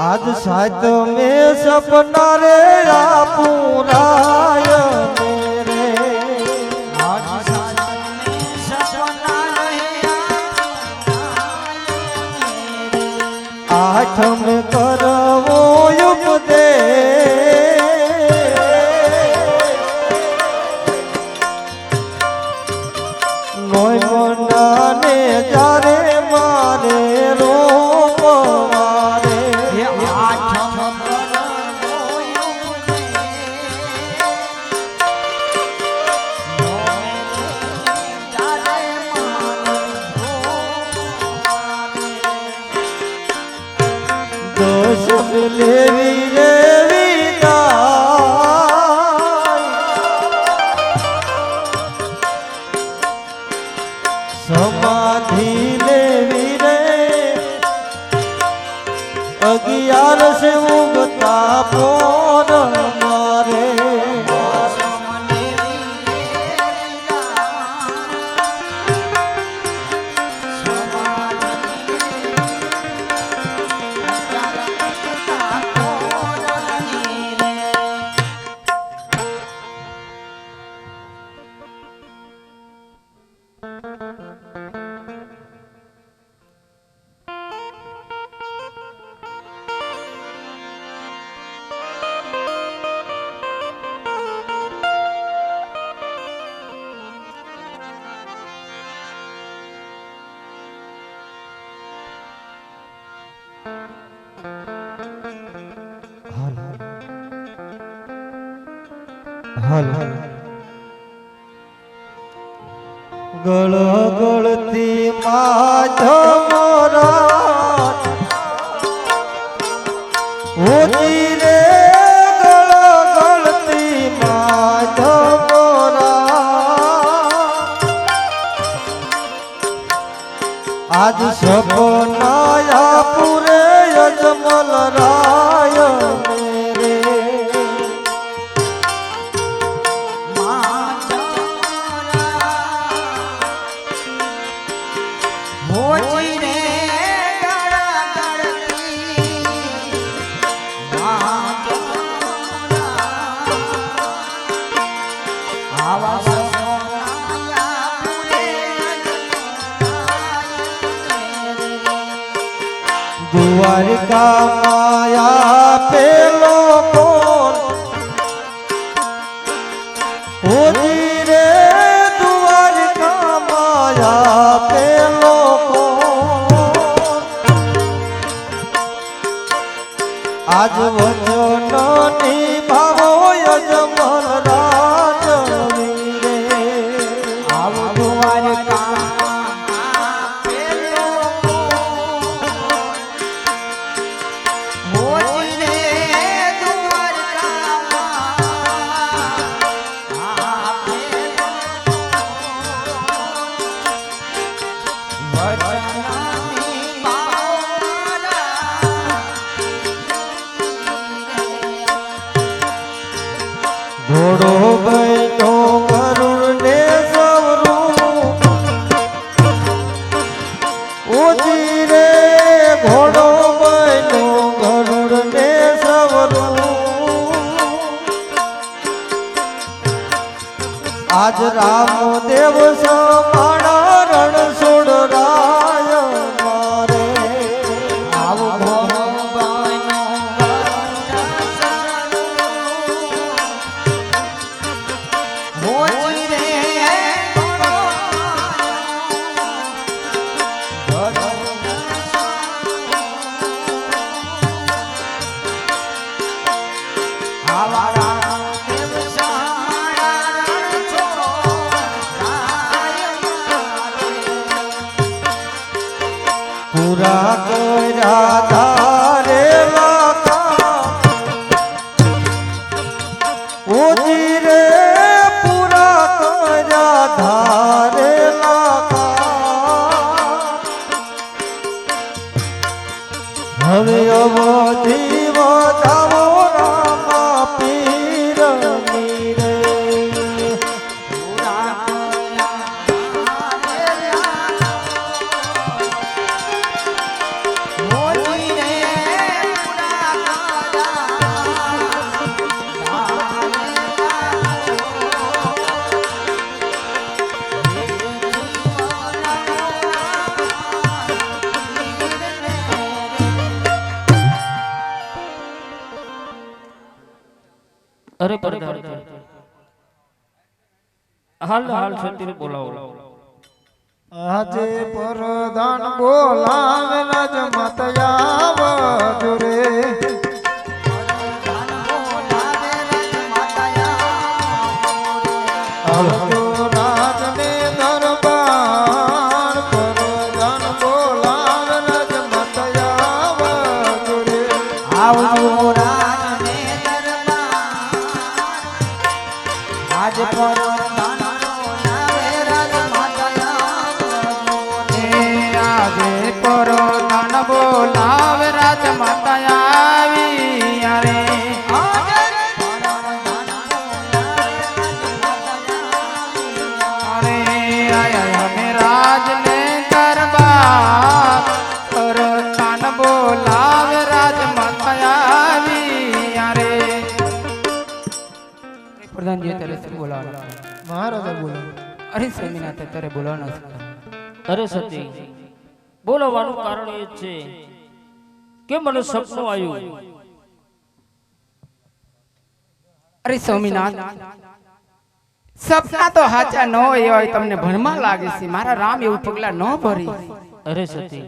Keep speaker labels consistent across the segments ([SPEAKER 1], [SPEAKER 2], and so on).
[SPEAKER 1] आज साथ में सपना रे पूराय मेरे
[SPEAKER 2] आज साथ में सपना रे
[SPEAKER 1] आठ में करवो उपदे नोय मनाने जारे मारे रोप मारे दोष लेवी लेवी समाधि लेवी रे 11 से उगता पोर मारे हल गळ गळती माझ मोरा होती रे गळ गळती माझ मोरा आज सपनाया पुरे यजमल राय मेरे द्वारिका माया पेलो कौन होती रे द्वारिका माया पेलो कौन आज वचन निभावो यजमल राज वीरे आव द्वारिका घोड़ो बनो गरुड़ ने सवरू उजी रे घोड़ो बनो गरुड़ ने सवरू आज राम देव समाड़ा रण छोड़ राय मारे आव पूरा करा धारे लाका ओजी रे पूरा करा धारे लाका हवे अवधि वधावो रामा पीर मीरे
[SPEAKER 3] અરે પરધાર હાલ હાલ છત્રી બોલાવો
[SPEAKER 1] આજે પરદાન બોલાવે નજ મત આવજો રે આવજો રાજને દરબાર પરદાન બોલાવે નજ મત આવજો રે
[SPEAKER 2] આવજો રાજને દરબાર આજ પરદાન બોલાવે રાજ બોલાવે રાજ માતા આવી રે અરે આયા અમે રાજ ને દરબાર પરદાન બોલાવે રાજ માતા આવી રે પ્રધાનજી તારે શું બોલાવવાનું
[SPEAKER 1] મહારાજા બોલો
[SPEAKER 2] અરે સ્વામીનાથ તારે બોલાવવાનું
[SPEAKER 3] અરે સતી બોલાવવાનું કારણ એ છે કે મને સપનું આવ્યું
[SPEAKER 2] અરે સ્વામીનાથ સપના તો હાચા ન હોય તમને ભણમાં લાગે છે મારા રામ એવું પગલા ન ભરી
[SPEAKER 3] અરે સતી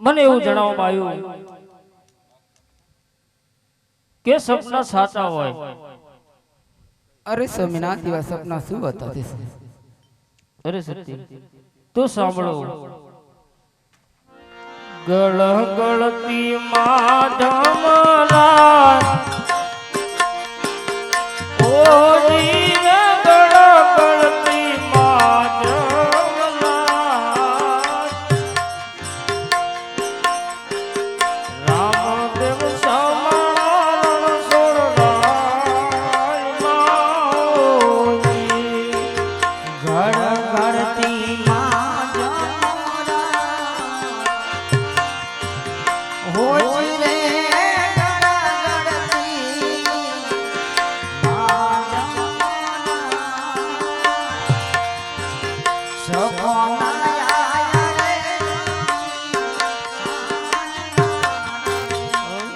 [SPEAKER 3] મને એવું જણાવવામાં આવ્યું કે સપના સાચા હોય
[SPEAKER 2] અરે સ્વામીનાથ એવા સપના શું હતા
[SPEAKER 3] અરે સતી તો સાંભળો ગળ ગળતી માધમરા ઓ જીવે ગળ ગળતી માધમરા રામદેવ સમારણ સોરડાય માઓજી
[SPEAKER 2] ઘડ ઘડતી હોજી રે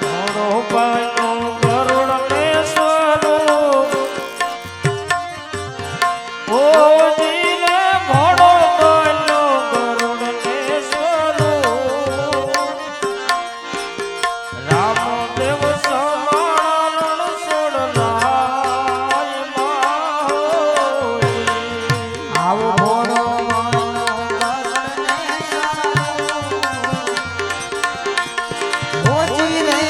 [SPEAKER 3] ઘોડો બન્યો ગરુડ ને સ્વરૂપ ઓ જીવે ઘોડો બન્યો ગરુડ ને સ્વરૂપ રામદેવ સમારણ સોડલાય માહોજી
[SPEAKER 2] આવો ભોળો હોજી રે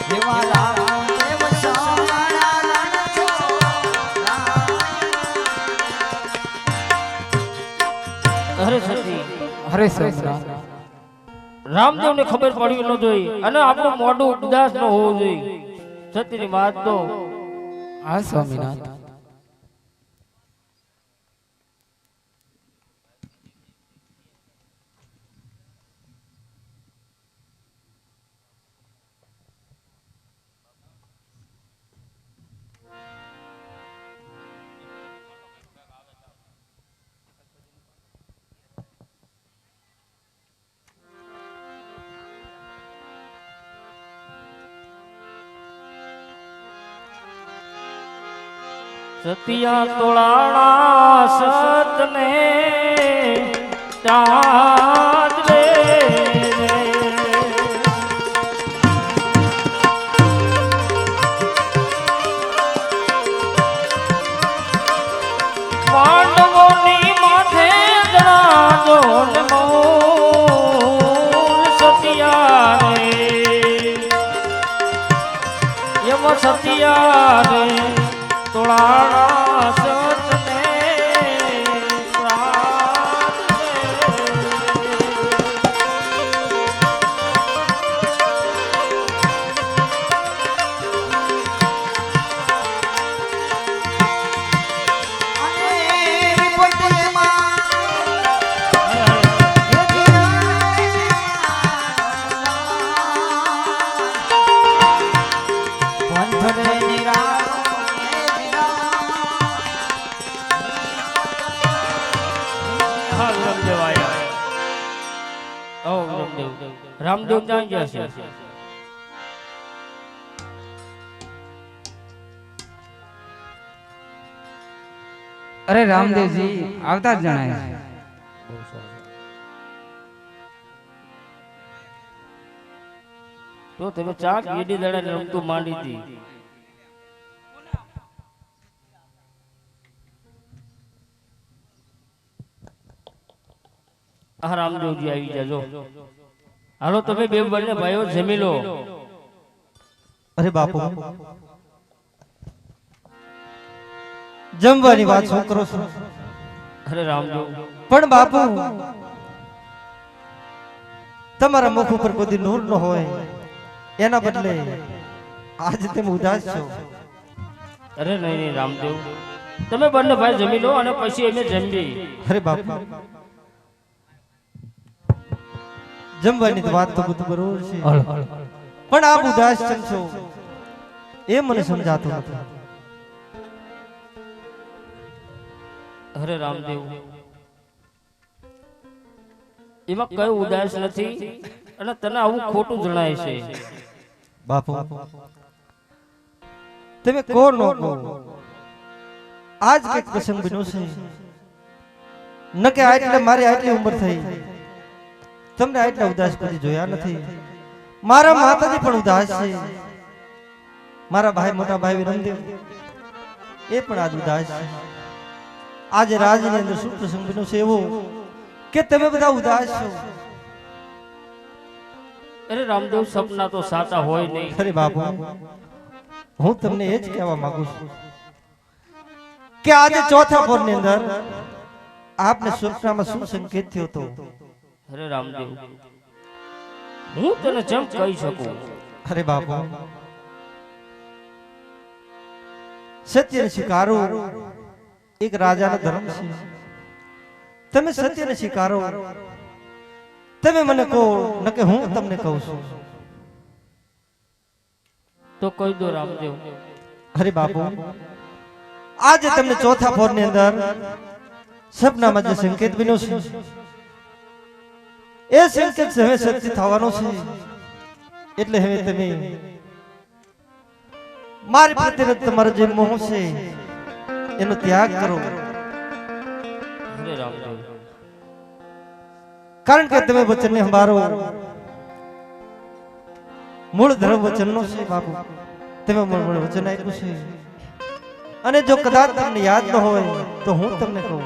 [SPEAKER 2] દેવા રામદેવ
[SPEAKER 3] અરે સતી
[SPEAKER 2] હરે સ્વામીનાથ
[SPEAKER 3] રામદેવ ને ખબર પડવી ન જોઈએ અને આપણું મોઢું ઉદાસ ન હોવું જોઈએ સતીની વાત તો
[SPEAKER 2] હા સ્વામીનાથ
[SPEAKER 3] સતિયા તોળાણા સતને તાજ રે પાંડવોની માથે જણાજો ને મોર સતિયા રે એમ સતિયા રે તોળાણા સતને પ્રાત રામદેવ ક્યાં ગયા છે?
[SPEAKER 2] અરે રામદેવજી આવતા જ જણાય છે.
[SPEAKER 3] બહુ સરસ. તો તમે ચાક વીડી દડા રમતું માંડી હતી. આ રામદેવજી આવી જાજો. હાલો તમે બે બંને ભાઈઓ જમી લો.
[SPEAKER 4] અરે બાપુ જમવાની વાત શું કરો છો?
[SPEAKER 3] અરે રામદેવ,
[SPEAKER 4] પણ બાપુ તમારા મુખ ઉપર કોઈ નૂર ન હોય એના બદલે આજ તમે ઉદાસ છો.
[SPEAKER 3] અરે નહીં નહીં રામદેવ, તમે બંને ભાઈ જમી લો અને પછી અમે જમી.
[SPEAKER 4] અરે બાપુ જમવાની તો વાત તો બધું બરોબર છે, પણ આપ ઉદાસ કેમ છો એ મને સમજાતું નથી.
[SPEAKER 3] અરે રામદેવ, એમાં કઈ ઉદાસ નથી અને તને આવું ખોટું જણાય છે.
[SPEAKER 4] બાપુ તમે કો ન કો, આજ કઈક પ્રસંગ બન્યો છે ન કે આટલે મારી આટલી ઉંમર થઈ તમને આટલા ઉદાસ કદી જોયા નથી. મારા માતાજી પણ ઉદાસ છે, મારા ભાઈ મોટા ભાઈ વિરમદેવ એ પણ આજ ઉદાસ છે. આજે રાજની અંદર શું પ્રસંગ બન્યો છે એવો કે તમે બધા ઉદાસ છો?
[SPEAKER 3] અરે રામદેવ, સપના તો સાચા હોય નહીં.
[SPEAKER 4] અરે બાપુ હું તમને એ જ કહેવા માંગુ છું કે આજે ચોથા પહોરની અંદર આપને સ્વપ્નમાં શું સંકેત થયો હતો?
[SPEAKER 3] અરે રામદેવ, હું તને જેમ કહી શકું.
[SPEAKER 4] અરે બાપુ સત્યને સ્વીકારો એક રાજાનો ધર્મ છે. તમે સત્યને સ્વીકારો, તમે મને કહો ન કે હું તમને કહું છું.
[SPEAKER 3] તો કહી દો રામદેવ.
[SPEAKER 4] અરે બાપુ આજે તમને ચોથા પહોરની અંદર સપનામાં જે સંકેત બન્યો છે એ સંકેત હવે સત્ય થવાનો છે. એટલે હવે તમે મારી પ્રત્યે તમારો જે મોહ છે એનો ત્યાગ કરો.
[SPEAKER 3] અરે રામદેવ,
[SPEAKER 4] કારણ કે તમે વચનને સંભાળો, મૂળ ધર્મ વચનનો છે. બાપુ તમે મૂળ વચન આપ્યું છે અને જો કદાચ તમને યાદ ન હોય તો હું તમને કહું